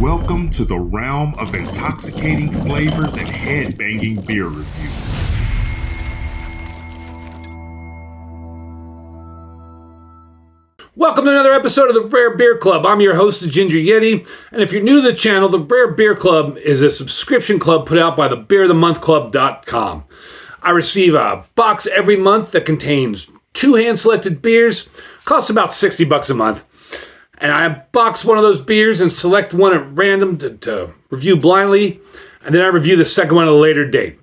Welcome to the realm of intoxicating flavors and head-banging beer reviews. Welcome to another episode of the Rare Beer Club. I'm your host, the Ginger Yeti, and if you're new to the channel, the Rare Beer Club is a subscription club put out by the beerofthemonthclub.com. I receive a box every month that contains 2 hand-selected beers, costs about $60 a month. And I box one of those beers and select one at random to review blindly, and then I review the second one at a later date.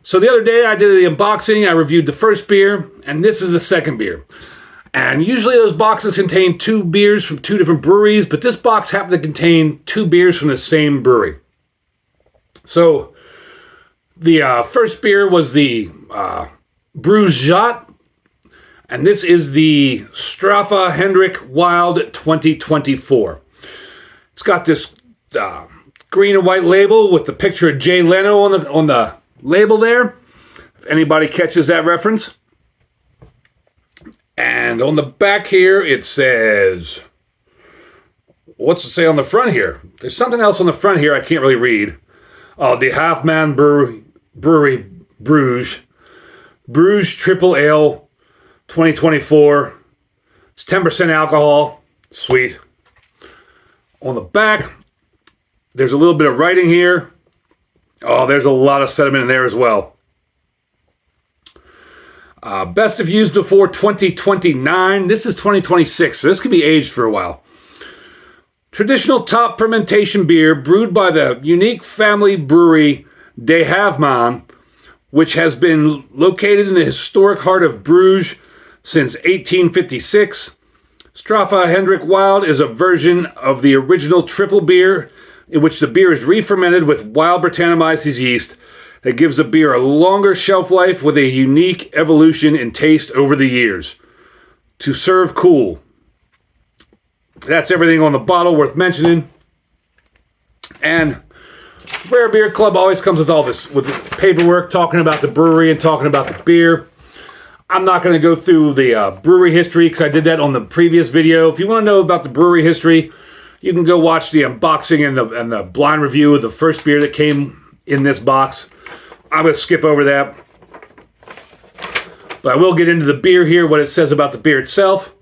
So the other day I did the unboxing, I reviewed the first beer, and this is the second beer. And usually those boxes contain 2 beers from 2 different breweries, but this box happened to contain 2 beers from the same brewery. So the first beer was the Brugse Zot, and this is the Straffe Hendrik Wild 2024. It's got this green and white label with the picture of Jay Leno on the label there, if anybody catches that reference. And on the back here, it says, what's it say on the front here? There's something else on the front here I can't really read. Oh, De Halve Maan Brewery, Bruges. Bruges Tripel Ale 2024. It's 10% alcohol. Sweet. On the back, there's a little bit of writing here. Oh, there's a lot of sediment in there as well. Best of used before 2029. This is 2026, so this could be aged for a while. Traditional top fermentation beer brewed by the unique family brewery De Halve Maan, which has been located in the historic heart of Bruges since 1856. Straffe Hendrik Wild is a version of the original triple beer in which the beer is re-fermented with wild Brettanomyces yeast that gives the beer a longer shelf life with a unique evolution in taste over the years. To serve cool. That's everything on the bottle worth mentioning. And Rare Beer Club always comes with all this, with paperwork talking about the brewery and talking about the beer. I'm not going to go through the brewery history because I did that on the previous video. If you want to know about the brewery history, you can go watch the unboxing and the blind review of the first beer that came in this box. I'm going to skip over that. But I will get into the beer here, what it says about the beer itself.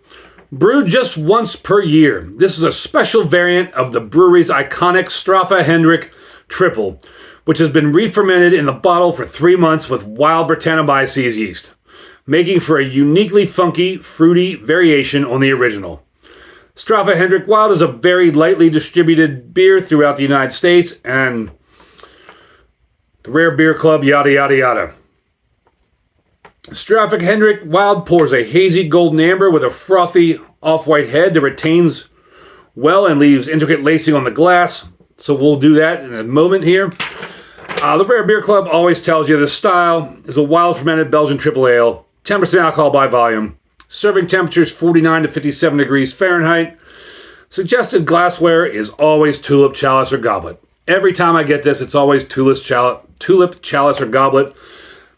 Brewed just once per year, this is a special variant of the brewery's iconic Straffe Hendrik Tripel, which has been re-fermented in the bottle for 3 months with wild Brettanomyces yeast, making for a uniquely funky, fruity variation on the original. Straffe Hendrik Wild is a very lightly distributed beer throughout the United States and the Rare Beer Club, yada, yada, yada. Straffe Hendrik Wild pours a hazy golden amber with a frothy off-white head that retains well and leaves intricate lacing on the glass. So we'll do that in a moment here. The Rare Beer Club always tells you the style is a wild fermented Belgian triple ale, 10% alcohol by volume. Serving temperatures 49 to 57 degrees Fahrenheit. Suggested glassware is always tulip, chalice, or goblet. Every time I get this, it's always tulip, chalice, or goblet.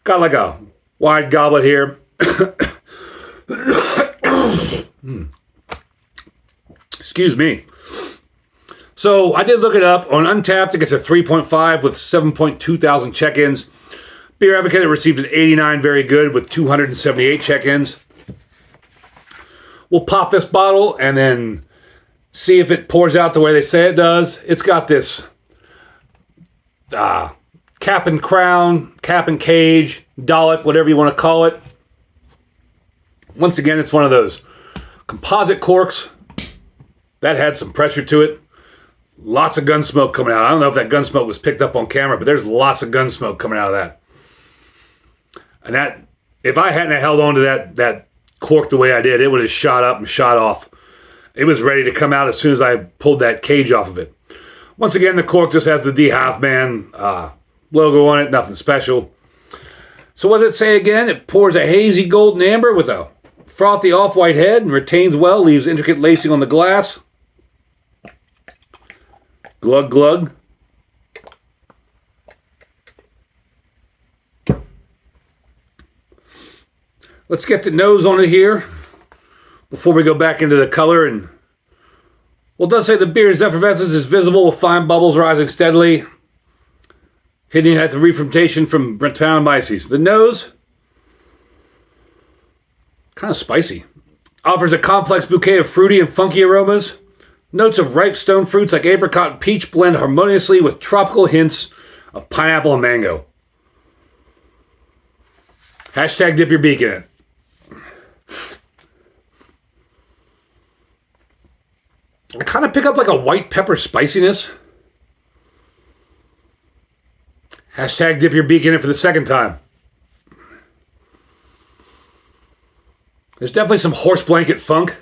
Got like a wide goblet here. Excuse me. So I did look it up. On Untapped, it gets a 3.5 with 7.2 thousand check-ins. Beer Advocate received an 89 very good with 278 check-ins. We'll pop this bottle and then see if it pours out the way they say it does. It's got this cap and crown, cap and cage, dollop, whatever you want to call it. Once again, it's one of those composite corks that had some pressure to it. Lots of gun smoke coming out. I don't know if that gun smoke was picked up on camera, but there's lots of gun smoke coming out of that. And that, if I hadn't held on to that cork the way I did, it would have shot up and shot off. It was ready to come out as soon as I pulled that cage off of it. Once again, the cork just has the De Halve Maan logo on it, nothing special. So what does it say again? It pours a hazy golden amber with a frothy off-white head and retains well, leaves intricate lacing on the glass. Glug, glug. Let's get the nose on it here before we go back into the color and Well, it does say the beer's effervescence is visible with fine bubbles rising steadily, hinting at the refermentation from Brettanomyces. The nose, kind of spicy, offers a complex bouquet of fruity and funky aromas. Notes of ripe stone fruits like apricot and peach blend harmoniously with tropical hints of pineapple and mango. Hashtag dip your beak in it. I kind of pick up like a white pepper spiciness. Hashtag dip your beak in it for the second time. There's definitely some horse blanket funk.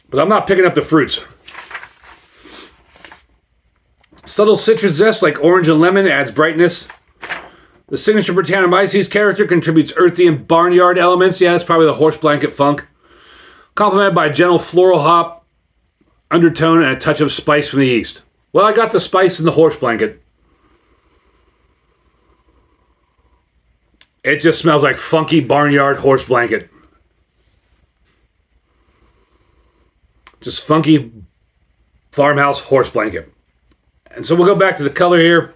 But I'm not picking up the fruits. Subtle citrus zest like orange and lemon adds brightness. The signature Brettanomyces character contributes earthy and barnyard elements. Yeah, that's probably the horse blanket funk. Complemented by a gentle floral hop undertone and a touch of spice from the yeast. Well, I got the spice in the horse blanket. It just smells like funky barnyard horse blanket. Just funky farmhouse horse blanket. And so we'll go back to the color here.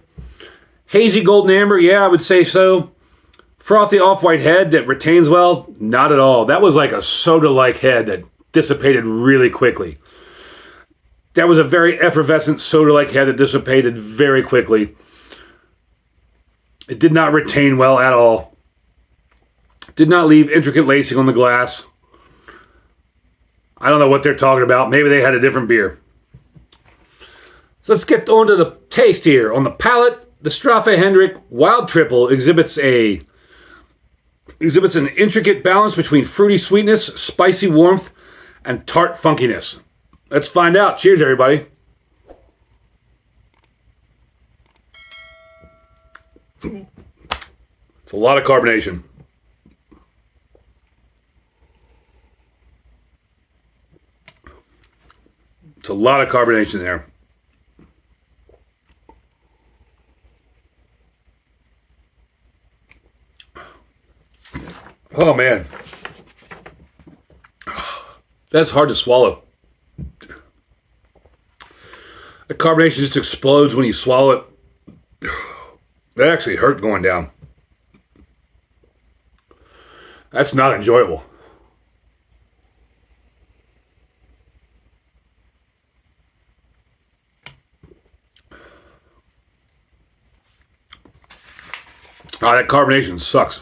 Hazy golden amber, yeah, I would say so. Frothy off-white head that retains well, not at all. That was like a soda-like head that dissipated really quickly. That was a very effervescent soda-like head that dissipated very quickly. It did not retain well at all. Did not leave intricate lacing on the glass. I don't know what they're talking about. Maybe they had a different beer. So let's get on to the taste here. On the palate, the Straffe Hendrik Wild Tripel exhibits an intricate balance between fruity sweetness, spicy warmth, and tart funkiness. Let's find out. Cheers, everybody. It's a lot of carbonation. It's a lot of carbonation there. Oh, man. That's hard to swallow. The carbonation just explodes when you swallow it. That actually hurt going down. That's not enjoyable. That carbonation sucks.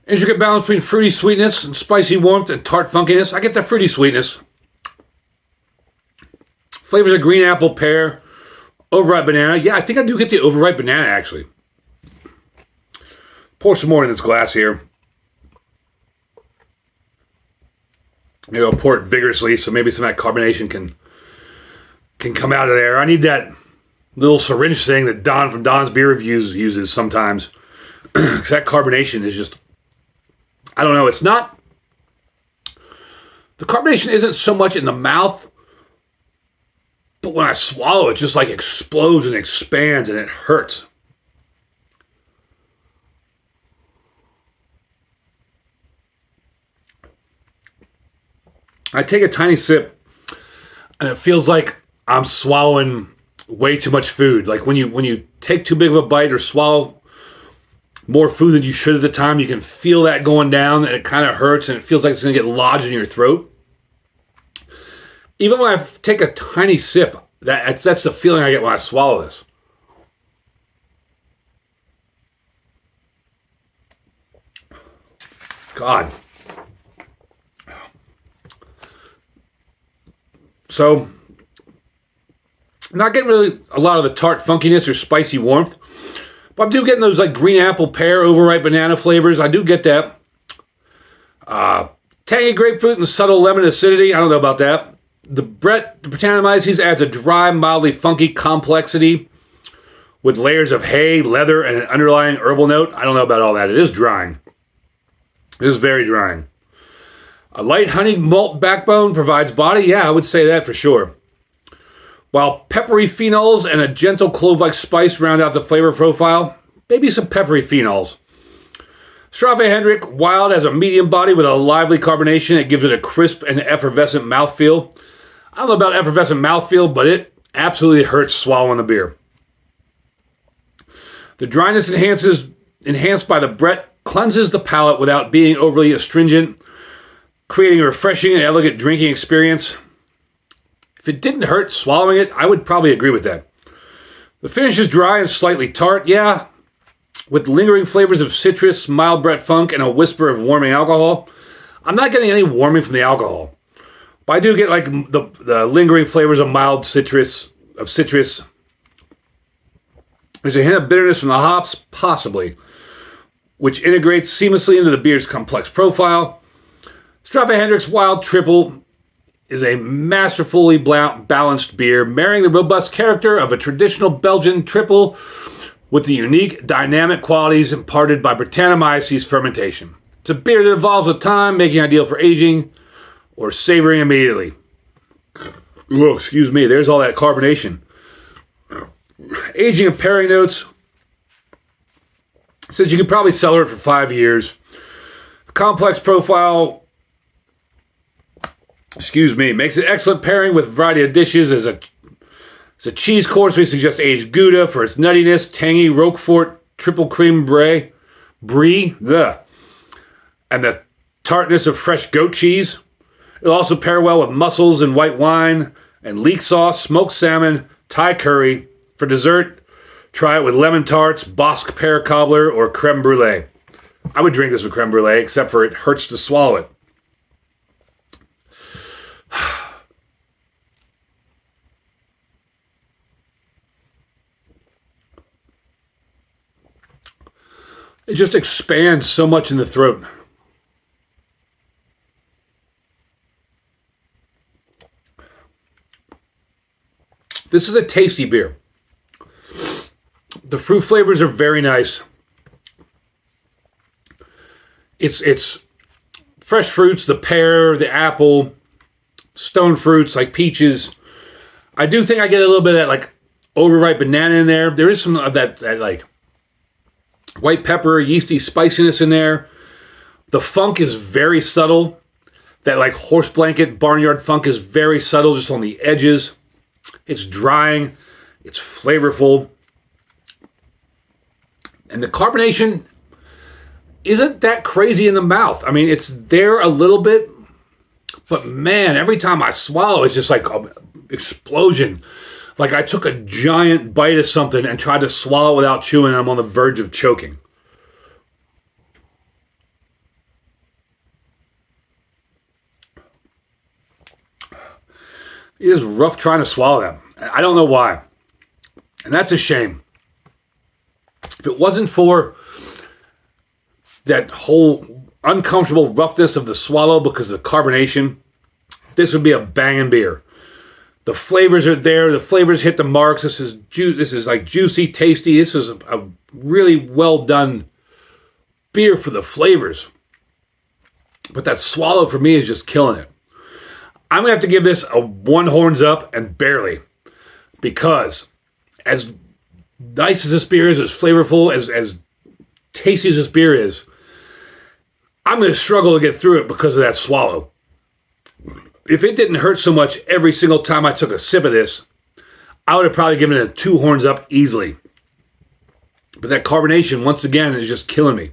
Intricate balance between fruity sweetness and spicy warmth and tart funkiness. I get the fruity sweetness. Flavors of green apple, pear, overripe banana. Yeah, I think I do get the overripe banana, actually. Pour some more in this glass here. Maybe I'll pour it vigorously so maybe some of that carbonation can come out of there. I need that little syringe thing that Don from Don's Beer Reviews uses sometimes. Because that carbonation is just, I don't know, it's not, the carbonation isn't so much in the mouth, but when I swallow it just like explodes and expands and it hurts. I take a tiny sip and it feels like I'm swallowing way too much food. Like when you take too big of a bite or swallow more food than you should at the time, you can feel that going down and it kind of hurts and it feels like it's going to get lodged in your throat. Even when I take a tiny sip, that's the feeling I get when I swallow this. God. So, I'm not getting really a lot of the tart funkiness or spicy warmth, but I'm getting those like green apple, pear, overripe banana flavors. I do get that. Tangy grapefruit and subtle lemon acidity. I don't know about that. The Brettanomyces adds a dry, mildly funky complexity with layers of hay, leather, and an underlying herbal note. I don't know about all that. It is drying. It is very drying. A light honey malt backbone provides body. Yeah, I would say that for sure. While peppery phenols and a gentle clove-like spice round out the flavor profile. Maybe some peppery phenols. Straffe Hendrik Wild has a medium body with a lively carbonation. It gives it a crisp and effervescent mouthfeel. I don't know about effervescent mouthfeel, but it absolutely hurts swallowing the beer. The dryness enhanced by the Brett cleanses the palate without being overly astringent, creating a refreshing and elegant drinking experience. If it didn't hurt swallowing it, I would probably agree with that. The finish is dry and slightly tart, yeah, with lingering flavors of citrus, mild Brett funk, and a whisper of warming alcohol. I'm not getting any warming from the alcohol, but I do get like the lingering flavors of mild citrus. There's a hint of bitterness from the hops, possibly, which integrates seamlessly into the beer's complex profile. Straffe Hendrik's Wild Tripel is a masterfully balanced beer, marrying the robust character of a traditional Belgian triple with the unique dynamic qualities imparted by Brettanomyces fermentation. It's a beer that evolves with time, making it ideal for aging or savoring immediately. Oh, excuse me, there's all that carbonation. Aging and pairing notes. Says you could probably cellar it for 5 years. Complex profile, makes an excellent pairing with a variety of dishes. As a cheese course, we suggest aged Gouda for its nuttiness, tangy Roquefort, triple cream brie, and the tartness of fresh goat cheese. It'll also pair well with mussels and white wine, and leek sauce, smoked salmon, Thai curry. For dessert, try it with lemon tarts, Bosque pear cobbler, or creme brulee. I would drink this with creme brulee, except for it hurts to swallow it. It just expands so much in the throat. This is a tasty beer. The fruit flavors are very nice. It's fresh fruits, the pear, the apple, stone fruits like peaches. I do think I get a little bit of that like overripe banana in there. There is some of that like white pepper, yeasty spiciness in there. The funk is very subtle. That like horse blanket barnyard funk is very subtle, just on the edges. It's drying. It's flavorful. And the carbonation isn't that crazy in the mouth. I mean, it's there a little bit, but man, every time I swallow, it's just like an explosion. Like I took a giant bite of something and tried to swallow without chewing, and I'm on the verge of choking. It is rough trying to swallow them. I don't know why. And that's a shame. If it wasn't for that whole uncomfortable roughness of the swallow because of the carbonation, this would be a banging beer. The flavors are there. The flavors hit the marks. This is like juicy, tasty. This is a really well done beer for the flavors. But that swallow for me is just killing it. I'm going to have to give this a 1 horns up and barely. Because as nice as this beer is, as flavorful, as tasty as this beer is, I'm going to struggle to get through it because of that swallow. If it didn't hurt so much every single time I took a sip of this, I would have probably given it a 2 horns up easily. But that carbonation, once again, is just killing me.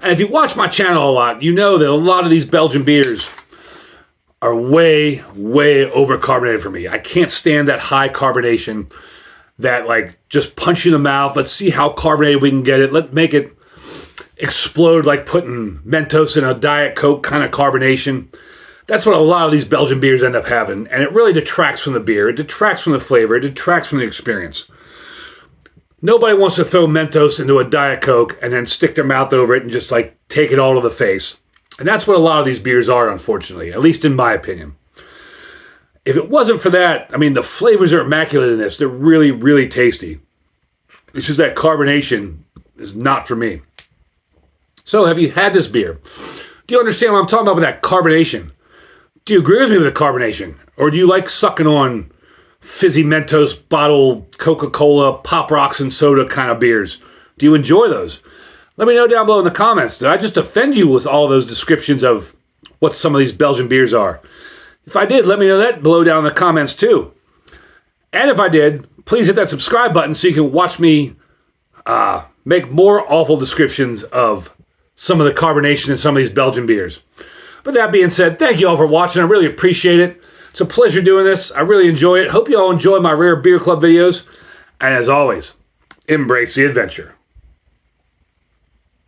And if you watch my channel a lot, you know that a lot of these Belgian beers are way, way over-carbonated for me. I can't stand that high carbonation, that like just punch you in the mouth. Let's see how carbonated we can get it. Let's make it explode like putting Mentos in a Diet Coke kind of carbonation. That's what a lot of these Belgian beers end up having, and it really detracts from the beer. It detracts from the flavor. It detracts from the experience. Nobody wants to throw Mentos into a Diet Coke and then stick their mouth over it and just like take it all to the face. And that's what a lot of these beers are, unfortunately, at least in my opinion. If it wasn't for that, I mean, the flavors are immaculate in this. They're really, really tasty. It's just that carbonation is not for me. So have you had this beer? Do you understand what I'm talking about with that carbonation? Do you agree with me with the carbonation? Or do you like sucking on fizzy Mentos bottle, Coca-Cola, Pop Rocks and soda kind of beers? Do you enjoy those? Let me know down below in the comments. Did I just offend you with all those descriptions of what some of these Belgian beers are? If I did, let me know that below down in the comments too. And if I did, please hit that subscribe button so you can watch me make more awful descriptions of some of the carbonation in some of these Belgian beers. But that being said, thank you all for watching. I really appreciate it. It's a pleasure doing this. I really enjoy it. Hope you all enjoy my Rare Beer Club videos. And as always, embrace the adventure.